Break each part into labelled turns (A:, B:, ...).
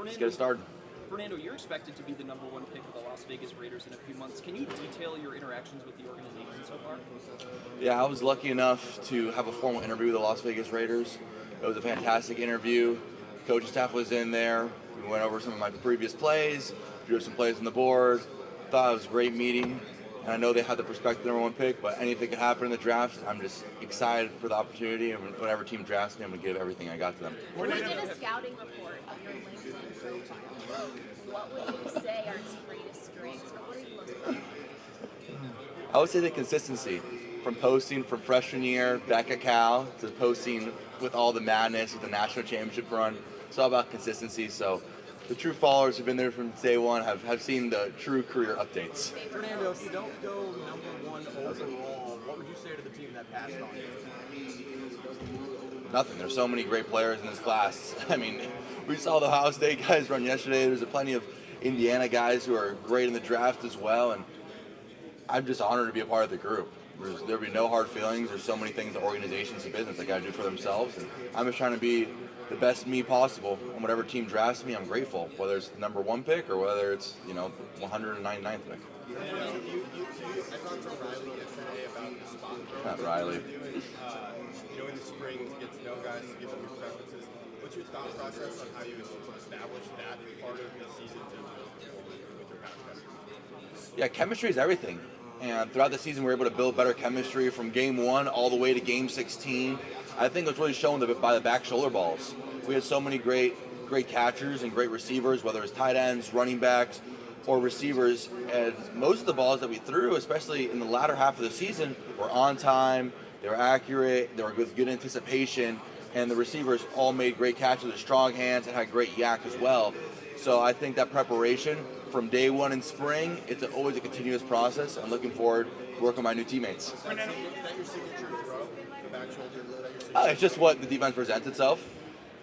A: let's get it started.
B: Fernando, you're expected to be the number one pick of the Las Vegas Raiders in a few months. Can you detail your interactions with the organization so far?
A: Yeah, I was lucky enough to have a formal interview with the Las Vegas Raiders. It was a fantastic interview. Coaching staff was in there. We went over some of my previous plays, drew some plays on the board. Thought it was a great meeting. And I know they had the prospective number one pick, but anything could happen in the draft. I'm just excited for the opportunity, and whatever team drafts me, I'm going to give everything I got to them.
C: We did a scouting report of your LinkedIn profile. What would you say are its greatest strengths, or what are you most proud of?
A: I would say the consistency. From posting from freshman year back at Cal to posting with all the madness with the national championship run. It's all about consistency. So the true followers who've been there from day one have seen the true career updates.
D: Fernando, if you don't go number one overall, what would you say to the team that passed on you?
A: Nothing. There's so many great players in this class. I mean, we saw the Ohio State guys run yesterday. There's plenty of Indiana guys who are great in the draft as well. And I'm just honored to be a part of the group. There'll be no hard feelings. There's so many things that organizations and business that got to do for themselves. And I'm just trying to be the best me possible. And whatever team drafts me, I'm grateful. Whether it's the number one pick or whether it's, 199th pick.
D: I talked to Riley yesterday about the spot.
A: Not Riley.
D: In the spring to get to know guys, to give them your preferences. What's your thought process on how you establish that part of the season with your guys?
A: Yeah, chemistry is everything. And throughout the season, we were able to build better chemistry from game 1 all the way to game 16. I think it was really shown by the back shoulder balls. We had so many great catchers and great receivers, whether it's tight ends, running backs, or receivers. And most of the balls that we threw, especially in the latter half of the season, were on time, they were accurate, they were with good anticipation, and the receivers all made great catches with strong hands and had great yak as well. So I think that preparation from day one in spring, it's always a continuous process. I'm looking forward to working with my new teammates. It's just what the defense presents itself.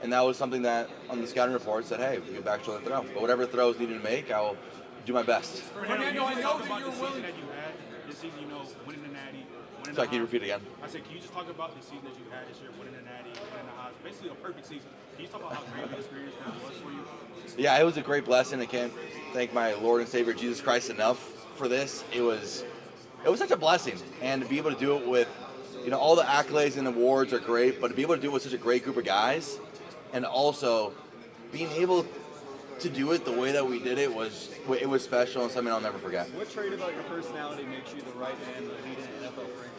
A: And that was something that on the scouting report said, hey, we get back shoulder throw. But whatever throws needed to make, I will do my best.
E: Fernando, I know that you're willing. That you had this season, winning the Natty.
A: So can you repeat again?
E: I said, can you just talk about the season that you had this year, winning the Natty, winning the Heisman, basically a perfect season. Can you talk about how great the experience that was for you?
A: Yeah, it was a great blessing. I can't thank my Lord and Savior Jesus Christ enough for this. It was such a blessing, and to be able to do it with, all the accolades and awards are great, but to be able to do it with such a great group of guys, and also being able to do it the way that we did it was special and something I'll never forget.
B: What trait about your personality makes you the right man to lead an NFL franchise?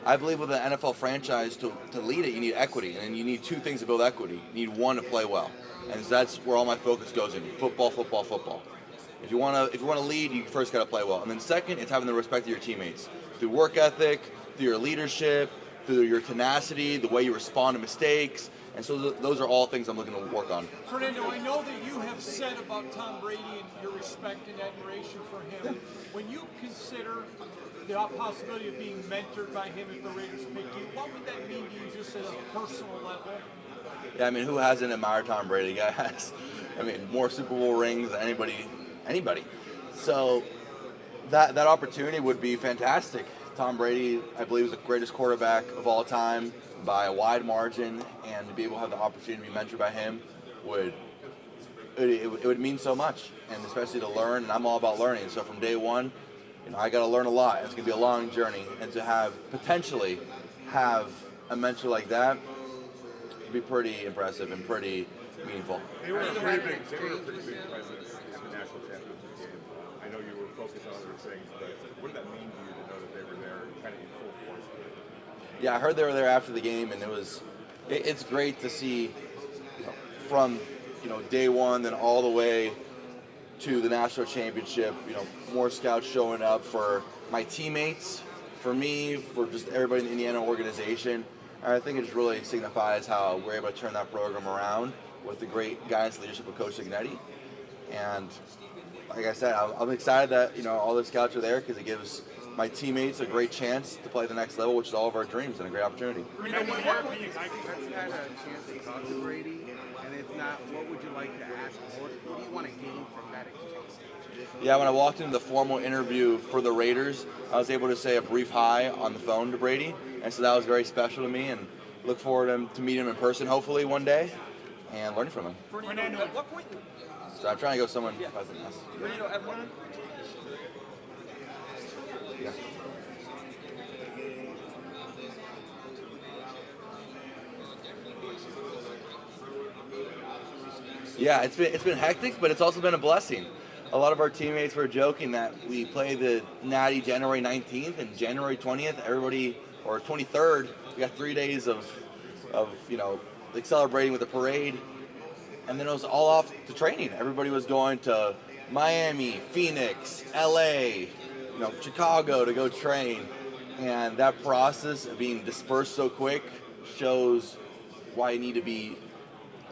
A: I believe with an NFL franchise, to lead it, you need equity, and you need two things to build equity. You need one to play well, and that's where all my focus goes in: football, football, football. If you want to lead, you first got to play well, and then second, it's having the respect of your teammates through work ethic, through your leadership, through your tenacity, the way you respond to mistakes. And so those are all things I'm looking to work on.
F: Fernando, I know that you have said about Tom Brady and your respect and admiration for him. When you consider the possibility of being mentored by him if the Raiders pick you, what would that mean to you just at a personal level?
A: Yeah, who hasn't admired Tom Brady? Guy has, more Super Bowl rings than anybody. So that opportunity would be fantastic. Tom Brady, I believe, is the greatest quarterback of all time by a wide margin, and to be able to have the opportunity to be mentored by him would mean so much, and especially to learn, and I'm all about learning. So from day one, I got to learn a lot. It's going to be a long journey, and to potentially have a mentor like that would be pretty impressive and pretty meaningful.
G: They were a pretty big presence at the national championship game. I know you were focused on other things, but what did that mean to you to know that they were there kind of in full force?
A: Yeah, I heard they were there after the game, and it's great to see from day one, then all the way to the national championship. More scouts showing up for my teammates, for me, for just everybody in the Indiana organization. And I think it just really signifies how we're able to turn that program around with the great guidance and leadership of Coach Ignetti. And like I said, I'm excited that all the scouts are there because it gives my teammates a great chance to play at the next level, which is all of our dreams and a great opportunity.
H: In your opinion, have you had a chance to talk to Brady? And if not, what would you like to ask? What do you want to gain from that exchange?
A: Yeah, when I walked into the formal interview for the Raiders, I was able to say a brief hi on the phone to Brady, and so that was very special to me, and look forward to meet him in person hopefully one day. and learning from him.
B: Fernando, at what point?
A: So I'm trying to go someone who hasn't asked.
B: Fernando, at what?
A: Yeah. Yeah, it's been hectic, but it's also been a blessing. A lot of our teammates were joking that we play the Natty January 19th and January 20th. Everybody, or 23rd, we got 3 days of like celebrating with the parade, and then it was all off to training. Everybody was going to Miami, Phoenix, LA, Chicago to go train, and that process of being dispersed so quick shows why you need to be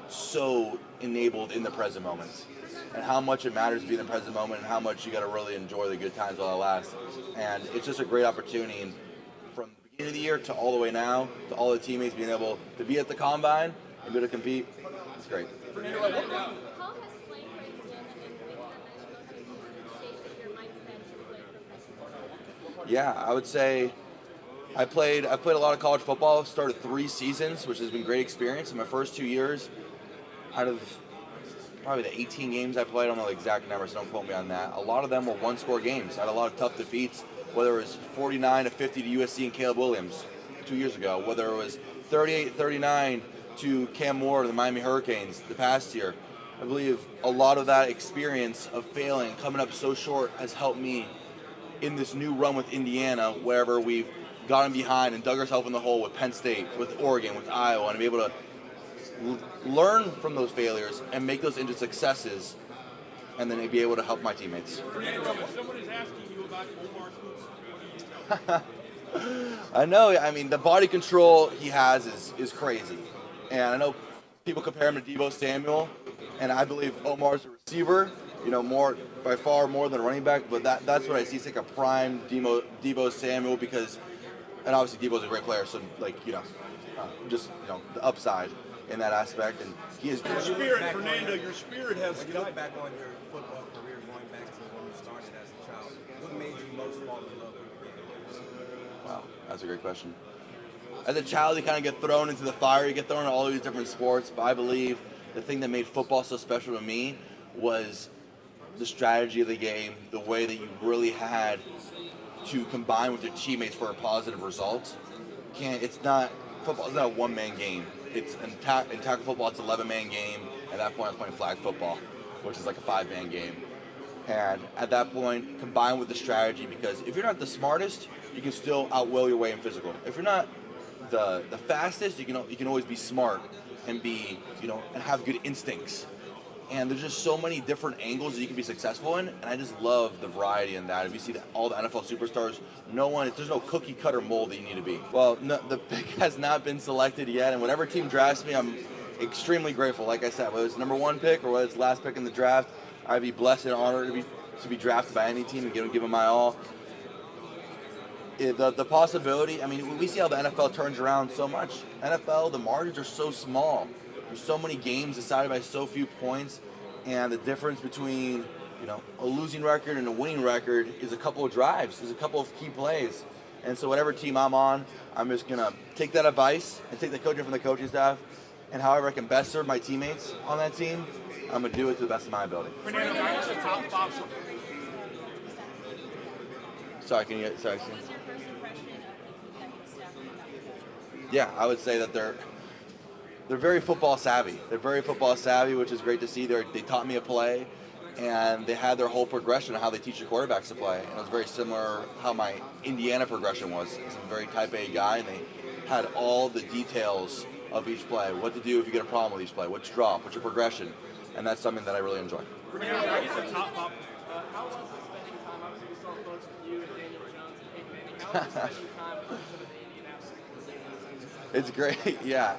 A: so enabled in the present moment, and how much it matters to be in the present moment, and how much you got to really enjoy the good times while it lasts. And it's just a great opportunity. And from the beginning of the year to all the way now, to all the teammates being able to be at the combine and be able to compete, it's great.
C: How has playing right been and winning that national championship shaped your mindset to play professionally?
A: Yeah, I would say I played a lot of college football. Started 3 seasons, which has been a great experience. In my first 2 years, out of probably the 18 games I played, I don't know the exact numbers, so don't quote me on that. A lot of them were one-score games. I had a lot of tough defeats, whether it was 49-50 to USC and Caleb Williams 2 years ago, whether it was 38-39 to Cam Moore and the Miami Hurricanes the past year. I believe a lot of that experience of failing, coming up so short, has helped me in this new run with Indiana, wherever we've gotten behind and dug ourselves in the hole with Penn State, with Oregon, with Iowa, and be able to learn from those failures and make those into successes, and then be able to help my teammates.
E: Someone is asking you about Omar Cooper. What do you tell?
A: I know. I mean, the body control he has is crazy, and I know people compare him to Deebo Samuel, and I believe Omar's a receiver, by far more than a running back. But that's what I see. It's like a prime Deebo Samuel, because, and obviously Deebo's a great player, so the upside in that aspect, and he is.
G: Your spirit, Fernando, your spirit has
D: When you look back on your football career, going back to when you started as a child, what made you most fall in love with the game?
A: Wow, that's a great question. As a child, you kind of get thrown into the fire. You get thrown into all these different sports, but I believe the thing that made football so special to me was the strategy of the game, the way that you really had to combine with your teammates for a positive result. Football is not a one-man game. It's in tackle football, it's an 11-man game. At that point, I was playing flag football, which is like a 5-man game. And at that point, combined with the strategy, because if you're not the smartest, you can still outwill your way in physical. If you're not the fastest, you can always be smart and and have good instincts. And there's just so many different angles that you can be successful in, and I just love the variety in that. If you see all the NFL superstars, there's no cookie cutter mold that you need to be. Well, no, the pick has not been selected yet, and whatever team drafts me, I'm extremely grateful. Like I said, whether it's number 1 pick or whether it's last pick in the draft, I'd be blessed and honored to be drafted by any team and give them my all. The possibility, we see how the NFL turns around so much. NFL, the margins are so small. There's so many games decided by so few points, and the difference between a losing record and a winning record is a couple of drives, is a couple of key plays. And so whatever team I'm on, I'm just gonna take that advice and take the coaching from the coaching staff, and however I can best serve my teammates on that team, I'm gonna do it to the best of my ability.
E: Fernando, what's the top 5?
A: Sorry, can you? Sorry.
C: What was your first impression of the coaching staff and the coach?
A: Yeah, I would say that they're very football savvy. They're very football savvy, which is great to see. They taught me a play, and they had their whole progression of how they teach your quarterbacks to play. And it was very similar how my Indiana progression was. I'm a very type A guy, and they had all the details of each play, what to do if you get a problem with each play, what to drop, what's your progression, and that's something that I really enjoy.
E: Fernando, I guess the top 5.
B: How was it spending time? Obviously, we saw close with you and Daniel Jones and Peyton Manning. How was it spending time with some of the Indianapolis?
A: It's great, yeah.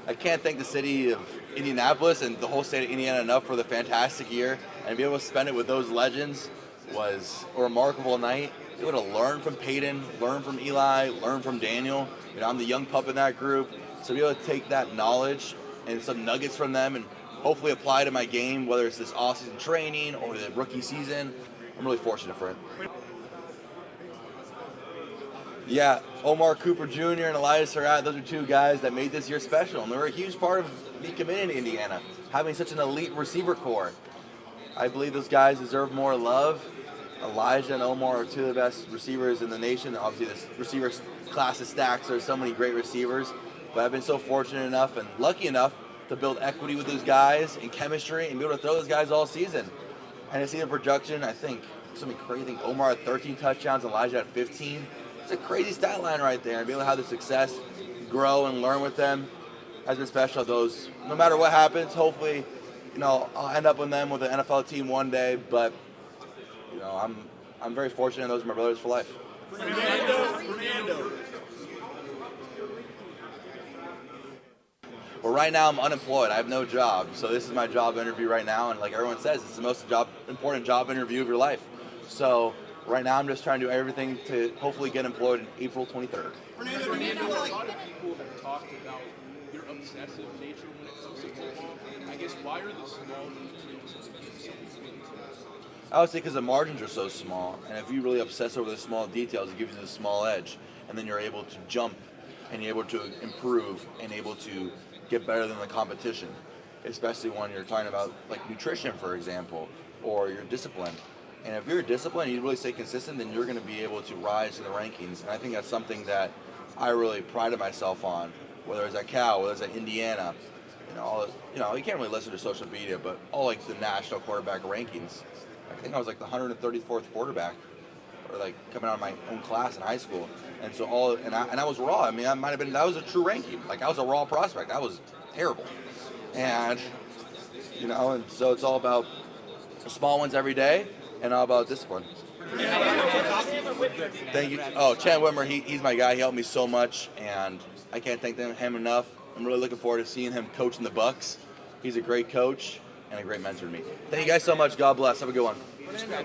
A: I can't thank the city of Indianapolis and the whole state of Indiana enough for the fantastic year, and be able to spend it with those legends was a remarkable night. Be able to learn from Peyton, learn from Eli, learn from Daniel. I'm the young pup in that group, so be able to take that knowledge and some nuggets from them and hopefully apply to my game, whether it's this off-season training or the rookie season. I'm really fortunate for it. Yeah, Omar Cooper Jr. and Elias Surratt, those are two guys that made this year special, and they were a huge part of me committing to Indiana, having such an elite receiver core. I believe those guys deserve more love. Elijah and Omar are two of the best receivers in the nation. Obviously, this receiver class is stacked, so there's so many great receivers. But I've been so fortunate enough and lucky enough to build equity with those guys and chemistry and be able to throw those guys all season. And to see the production, I think something crazy. I think Omar had 13 touchdowns, Elijah had 15. It's a crazy stat line right there. And be able to have the success, grow and learn with them has been special. Those, no matter what happens, hopefully, I'll end up with them with an NFL team one day. But I'm very fortunate. Those are my brothers for life.
B: Fernando.
A: Well, right now I'm unemployed. I have no job, so this is my job interview right now. And like everyone says, it's the most important job interview of your life. So right now I'm just trying to do everything to hopefully get employed in April 23rd.
B: Fernando, a lot of people have talked about your obsessive nature when it comes to football. I guess why are the small details so special?
A: I would say because the margins are so small, and if you really obsess over the small details, it gives you the small edge, and then you're able to jump, and you're able to improve, and able to get better than the competition, especially when you're talking about like nutrition, for example, or your discipline. And if you're disciplined and you really stay consistent, then you're going to be able to rise in the rankings. And I think that's something that I really prided myself on, whether it's at Cal, whether it's at Indiana. You can't really listen to social media, but all like the national quarterback rankings. I think I was like the 134th quarterback, or like coming out of my own class in high school. And so I was raw. I mean, that was a true ranking. Like I was a raw prospect. I was terrible. And so it's all about the small ones every day and all about discipline. Thank you. Oh, Chan Whitmer, he's my guy. He helped me so much, and I can't thank him enough. I'm really looking forward to seeing him coaching the Bucks. He's a great coach and a great mentor to me. Thank you guys so much. God bless. Have a good one.